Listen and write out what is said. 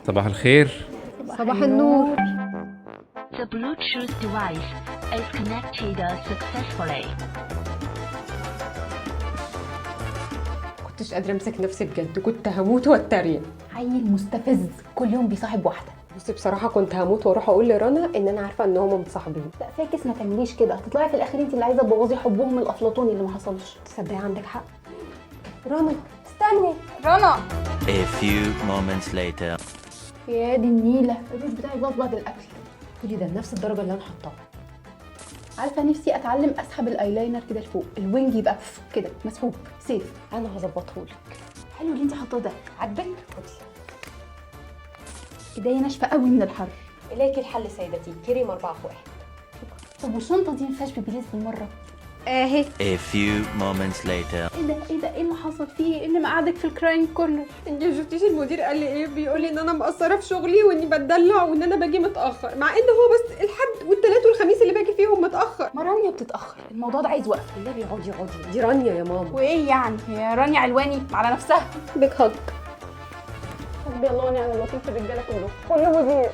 صباح الخير. صباح النور. The Bluetooth device is connected successfully. كنتش قادرة امسك نفسي بجد، كنت هموت واتريق. عيل مستفز كل يوم بيصاحب واحده. بصي بصراحة كنت هموت واروح اقول لرنا ان انا عارفة ان هما متصاحبين. لا فاكس، ما تعمليش كده، هتطلعي في الاخير انت اللي عايزه تبوظي حبهم الافلاطوني اللي ما حصلش. تصدقي عندك حق. رنا استني. رنا، A few moments later. يا دي النيله، الروج بتاعي باظ بعد الاكل. خدي ده بنفس الدرجة اللي انا حطاها. عارفه نفسي اتعلم اسحب الايلاينر كده لفوق، الوينج يبقى كده مسحوب سيف. انا هظبطهولك. حلو اللي انت حاطاه ده. عاجبك؟ خدي. ايديا ناشفه قوي من الحر. اليكي الحل سيدتي، كريم 4 في 1. طب والشنطه دي ما فيهاش بيبيليز بالمره؟ اهي. A few moments later. ايه اللي حصل فيه؟ ايه اللي مقعدك في الكرايم كورنر؟ انت ما شفتيش المدير قال لي ايه؟ بيقول لي ان انا مقصره في شغلي واني بتدلع وان انا باجي متاخر، مع ان هو بس الحد والثلاث والخميس اللي باجي فيهم متاخر. ما رانيا بتتاخر، الموضوع ده عايز وقفه. النبي عودي، دي رانيا يا ماما. وايه يعني؟ هي رانيا علواني على نفسها. بيك هج. حسبي الله ونعم الوكيل في الرجاله كلهم. كل مدير.